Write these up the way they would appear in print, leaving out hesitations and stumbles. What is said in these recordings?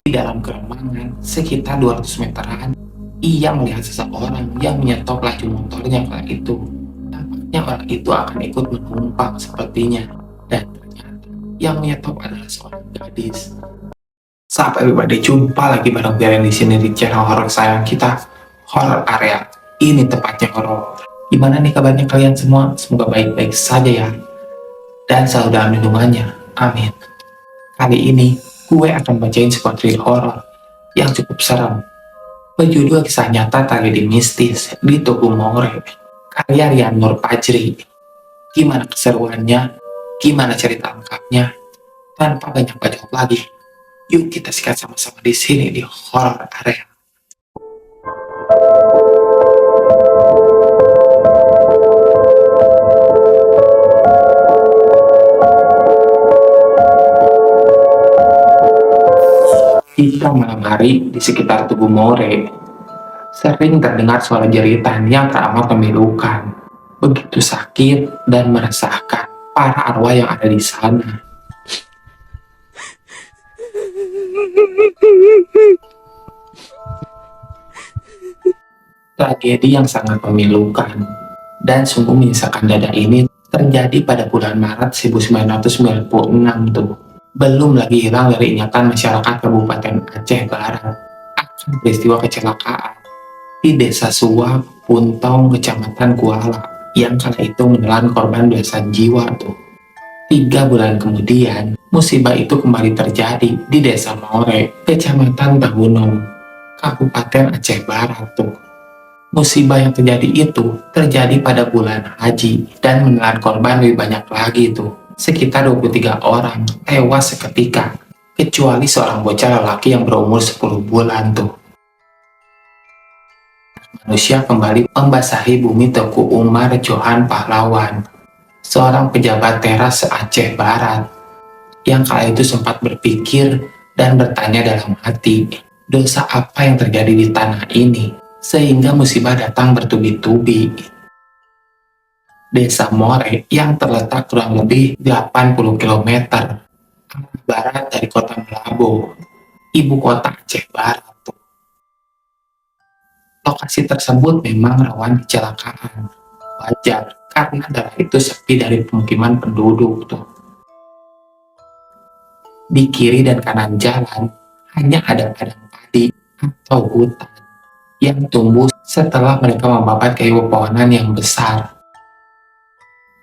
Di dalam keremangan sekitar 200 meteran, ia melihat seseorang yang menyetop laju motornya kala itu. Nampaknya orang itu akan ikut menumpang sepertinya, dan ternyata yang menyetop adalah seorang gadis. Sampai everybody, jumpa lagi bareng kalian di sini di channel horor sayang kita, Horror Area. Ini tepatnya horor. Gimana nih kabarnya kalian semua? Semoga baik-baik saja ya, dan selalu dalam lindungannya. Amin. Kali ini gue akan bacain sebuah thriller horor yang cukup serem, berjudul Kisah Nyata Tragedi Mistis di Togumore, karya Rian Nur Fajri. Gimana keseruannya? Gimana cerita lengkapnya? Tanpa banyak bacot lagi, yuk kita sikat sama-sama di sini di Horror Area. Jika malam hari di sekitar Togumore, sering terdengar suara jeritan yang teramat memilukan, begitu sakit dan meresahkan para arwah yang ada di sana. Tragedi yang sangat memilukan dan sungguh menyisakan dada ini terjadi pada bulan Maret 1996 tuh. Belum lagi hilang dari ingatan masyarakat Kabupaten Aceh Barat akan peristiwa kecelakaan di Desa Suwa, Puntong, Kecamatan Kuala yang kala itu menelan korban belasan jiwa tuh. 3 bulan kemudian, musibah itu kembali terjadi di Desa More, Kecamatan Tahunong, Kabupaten Aceh Barat tuh. Musibah yang terjadi itu terjadi pada bulan haji dan menelan korban lebih banyak lagi tuh. Sekitar 23 orang tewas seketika, kecuali seorang bocah lelaki yang berumur 10 bulan tuh. Manusia kembali membasahi bumi Teku Umar Johan Pahlawan, seorang pejabat teras Aceh Barat, yang kala itu sempat berpikir dan bertanya dalam hati, dosa apa yang terjadi di tanah ini, sehingga musibah datang bertubi-tubi. Desa More yang terletak kurang lebih 80 km arah barat dari kota Malabo, ibu kota Aceh Barat. Lokasi tersebut memang rawan kecelakaan. Wajar, karena daerah itu sepi dari pemukiman penduduk tuh. Di kiri dan kanan jalan hanya ada padang padi atau hutan yang tumbuh setelah mereka membabat kayu pepohonan yang besar.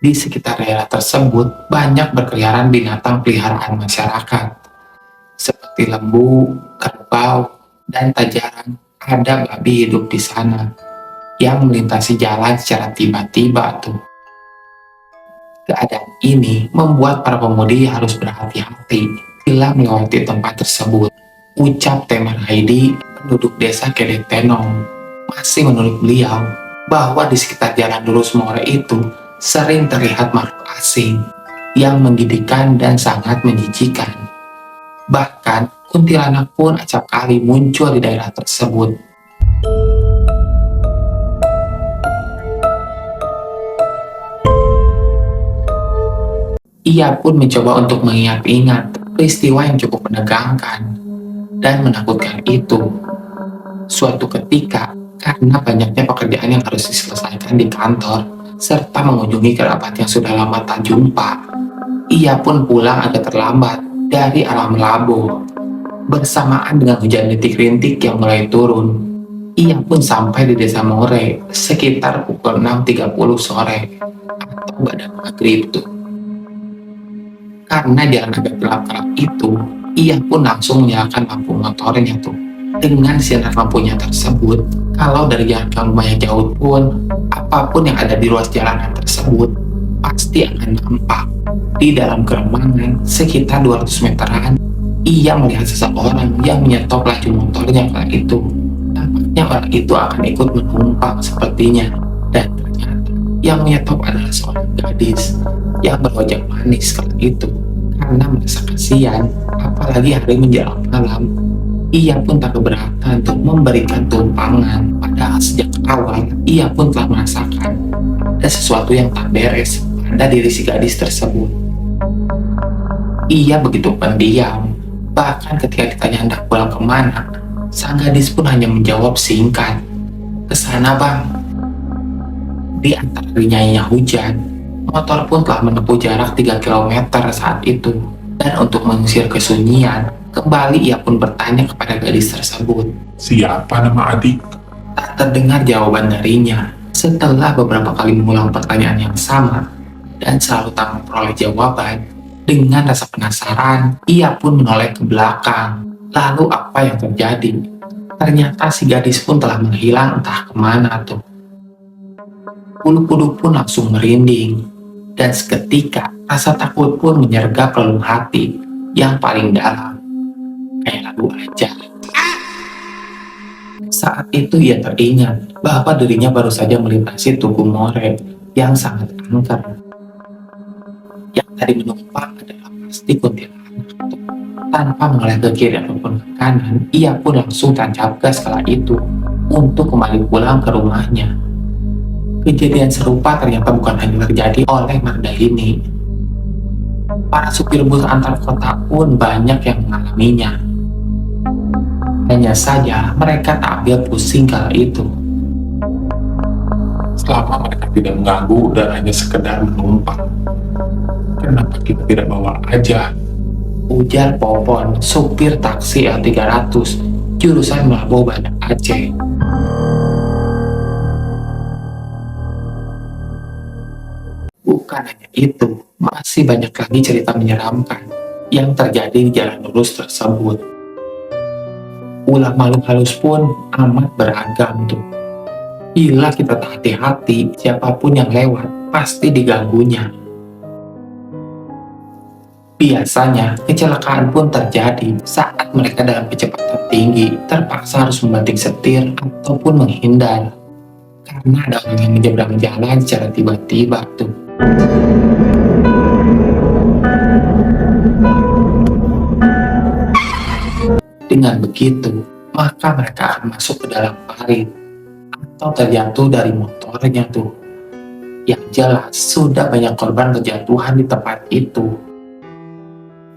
Di sekitar daerah tersebut banyak berkeliaran binatang peliharaan masyarakat, seperti lembu, kerbau, dan tak jarang ada babi hidup di sana yang melintasi jalan secara tiba-tiba tuh. Keadaan ini membuat para pemudi harus berhati-hati bila melewati tempat tersebut. Ucap Teman Haidi, penduduk desa Kedetenong, masih menurut beliau bahwa di sekitar jalan lurus More itu sering terlihat makhluk asing yang menggigitkan dan sangat menjijikan. Bahkan kuntilanak pun acap kali muncul di daerah tersebut. Ia pun mencoba untuk mengingat-ingat peristiwa yang cukup menegangkan dan menakutkan itu. Suatu ketika, karena banyaknya pekerjaan yang harus diselesaikan di kantor, serta mengunjungi kerabat yang sudah lama tak jumpa, ia pun pulang agak terlambat dari arah Malabo. Bersamaan dengan hujan rintik-rintik yang mulai turun, ia pun sampai di Desa More sekitar pukul 6.30 sore atau pada maghrib tuh. Karena jalan agak gelap-gelap itu, ia pun langsung menyalakan lampu motornya tuh. Dengan sinar lampunya tersebut, kalau dari jarak yang lumayan jauh pun, apapun yang ada di ruas jalanan tersebut pasti akan nampak. Di dalam keremangan sekitar 200 meteran, ia melihat seseorang yang menyetop laju motornya kala itu. Nampaknya orang itu akan ikut menumpang sepertinya, dan ternyata yang menyetop adalah seorang gadis yang berwajah manis kala itu. Karena merasa kasihan, apalagi hari menjelang malam, ia pun tak keberatan untuk memberikan tumpangan. Padahal sejak awal, ia pun telah merasakan ada sesuatu yang tak beres pada diri si gadis tersebut. Ia begitu pendiam Bahkan ketika ditanya hendak pulang kemana, sang gadis pun hanya menjawab singkat, "Kesana bang." Di antara rinyanyinya hujan, motor pun telah menempuh jarak 3 kilometer saat itu. Dan untuk mengusir kesunyian, kembali ia pun bertanya kepada gadis tersebut. Siapa nama adik? Tak terdengar jawaban darinya. Setelah beberapa kali mengulang pertanyaan yang sama, dan selalu tak memperoleh jawaban, dengan rasa penasaran, ia pun menoleh ke belakang. Lalu apa yang terjadi? Ternyata si gadis pun telah menghilang entah kemana tuh. Bulu kuduk pun langsung merinding, dan seketika rasa takut pun menyergap relung hati yang paling dalam, kayak lagu aja. Saat itu ia teringat bahwa dirinya baru saja melintasi Tugu More yang sangat angker. Yang tadi menumpang adalah pasti kuntilanak. Tanpa menoleh ke kiri ataupun ke kanan, ia pun langsung tancap gas kala itu untuk kembali pulang ke rumahnya. Kejadian serupa ternyata bukan hanya terjadi oleh Marda ini. Para supir bus antar kota pun banyak yang mengalaminya. Hanya saja mereka tak ambil pusing kala itu. Selama mereka tidak mengganggu dan hanya sekedar menumpang, kenapa kita tidak bawa aja? Ujar Popon, supir taksi L300, jurusan Melabuh Banda Aceh. Bukan hanya itu, masih banyak lagi cerita menyeramkan yang terjadi di jalan lurus tersebut. Ulah makhluk halus pun amat beragam tuh. Bila kita tak hati-hati, siapapun yang lewat pasti diganggunya. Biasanya, kecelakaan pun terjadi saat mereka dalam kecepatan tinggi, terpaksa harus membanting setir ataupun menghindar. Karena ada orang yang menyeberang jalan secara tiba-tiba tuh. Dengan begitu, maka mereka akan masuk ke dalam parit atau terjatuh dari motornya tuh. Yang jelas, sudah banyak korban kejatuhan di tempat itu.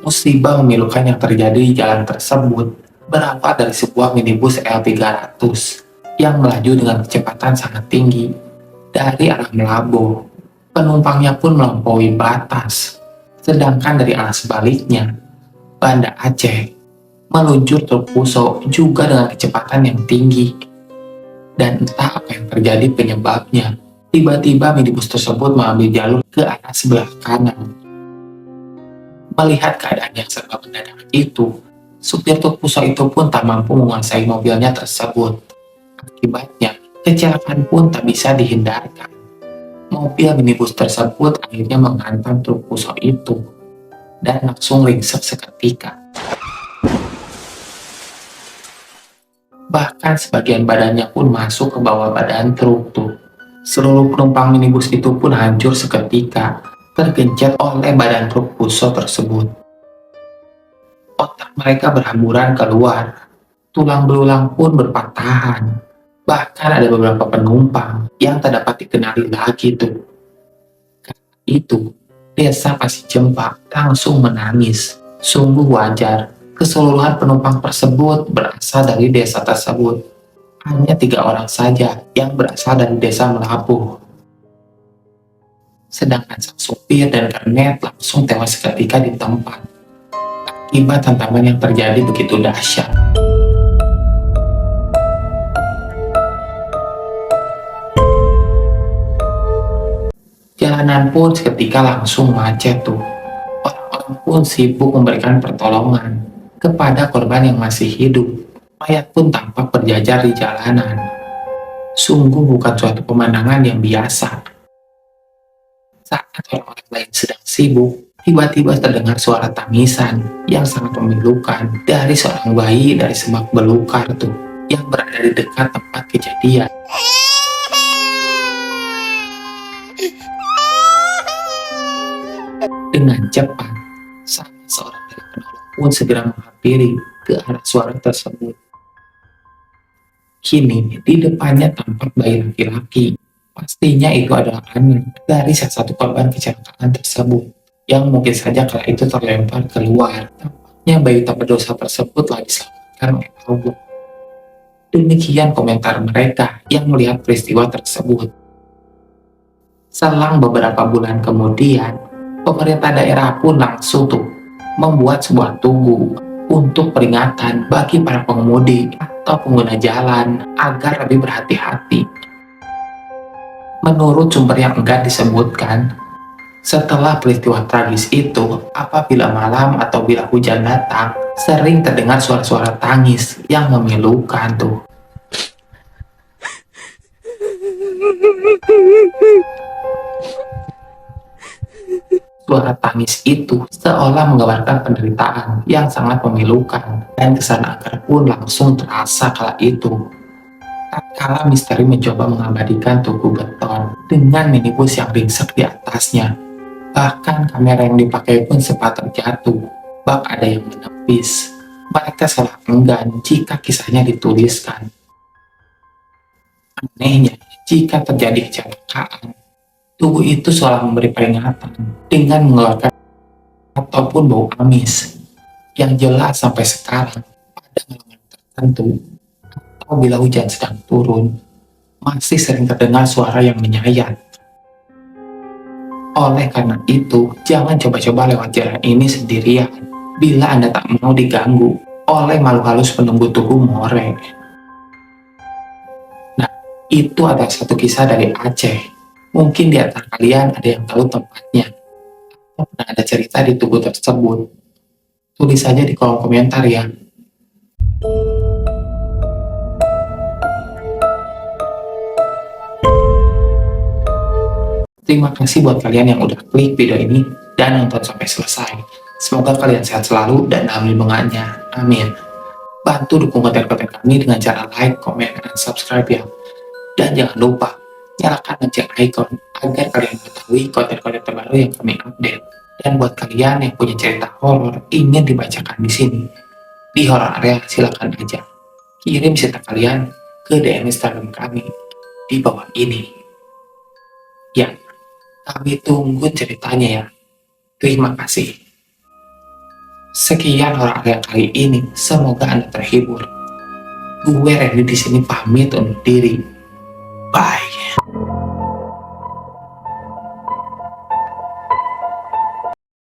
Musibah memilukan yang terjadi di jalan tersebut berawal dari sebuah minibus L300 yang melaju dengan kecepatan sangat tinggi dari arah Melabuh. Penumpangnya pun melampaui batas, sedangkan dari arah sebaliknya, Banda Aceh, meluncur truk Fuso juga dengan kecepatan yang tinggi. Dan entah apa yang terjadi penyebabnya, tiba-tiba minibus tersebut mengambil jalur ke arah sebelah kanan. Melihat keadaan yang serba mendadak itu, supir truk Fuso itu pun tak mampu menguasai mobilnya tersebut. Akibatnya, kecelakaan pun tak bisa dihindarkan. Mobil minibus tersebut akhirnya menghantam truk Fuso itu dan langsung ringsek seketika. Bahkan sebagian badannya pun masuk ke bawah badan truk tuh. Seluruh penumpang minibus itu pun hancur seketika, tergencet oleh badan truk Fuso tersebut. Otak mereka berhamburan keluar, tulang belulang pun berpatahan. Bahkan ada beberapa penumpang yang tak dapat dikenali lagi tuh. Karena itu, Desa Pasir Jempak langsung menangis. Sungguh wajar, keseluruhan penumpang tersebut berasal dari desa tersebut. Hanya 3 orang saja yang berasal dari desa Melabuh. Sedangkan sang supir dan kernet langsung tewas seketika di tempat. Akibat hantaman yang terjadi begitu dahsyat. Jalanan pun seketika langsung macet tuh. Orang-orang pun sibuk memberikan pertolongan kepada korban yang masih hidup. Mayat pun tampak berjajar di jalanan. Sungguh bukan suatu pemandangan yang biasa. Saat orang-orang lain sedang sibuk, tiba-tiba terdengar suara tangisan yang sangat memilukan dari seorang bayi dari semak belukar tuh yang berada di dekat tempat kejadian. Dengan cepat, salah seorang dari penolong pun segera menghampiri ke arah suara tersebut. Kini, di depannya tampak bayi laki-laki. Pastinya itu adalah anak dari salah satu korban kecelakaan tersebut, yang mungkin saja kala itu terlempar keluar. bayi tak berdosa tersebut telah diselamatkan oleh Allah. Demikian komentar mereka yang melihat peristiwa tersebut. Selang beberapa bulan kemudian, pemerintah daerah pun langsung membuat sebuah tugu untuk peringatan bagi para pengemudi atau pengguna jalan agar lebih berhati-hati. Menurut sumber yang enggan disebutkan, setelah peristiwa tragis itu, apabila malam atau bila hujan datang, sering terdengar suara-suara tangis yang memilukan tuh. Suara tangis itu seolah menggambarkan penderitaan yang sangat memilukan, dan kesan agar pun langsung terasa kala itu. Tatkala misteri mencoba mengabadikan tugu beton dengan minibus yang ringsek di atasnya, bahkan kamera yang dipakai pun sempat terjatuh, bak ada yang menepis. Mereka salah enggan jika kisahnya dituliskan. Anehnya, jika terjadi kecelakaan, tubuh itu seolah memberi peringatan dengan mengeluarkan ataupun bau amis yang jelas sampai sekarang pada malam tertentu atau bila hujan sedang turun masih sering terdengar suara yang menyayat. Oleh karena itu, jangan coba-coba lewat jalan ini sendirian bila Anda tak mau diganggu oleh makhluk halus penunggu tugu more. Nah, itu adalah satu kisah dari Aceh. Mungkin di antara kalian ada yang tahu tempatnya, atau pernah ada cerita di tugu tersebut. Tulis saja di kolom komentar ya. Terima kasih buat kalian yang udah klik video ini dan nonton sampai selesai. Semoga kalian sehat selalu dan dalam lindungannya. Amin. Bantu dukung konten-konten kami dengan cara like, komen, dan subscribe ya. Dan jangan lupa nyalakan lonceng icon agar kalian mengetahui konten-konten terbaru yang kami update. Dan buat kalian yang punya cerita horor ingin dibacakan di sini, di horror area, silakan aja kirim cerita kalian ke DM Instagram kami di bawah ini. Ya, kami tunggu ceritanya ya. Terima kasih. Sekian horror area kali ini, semoga Anda terhibur. Gue Randy di sini pamit undur diri. Bye.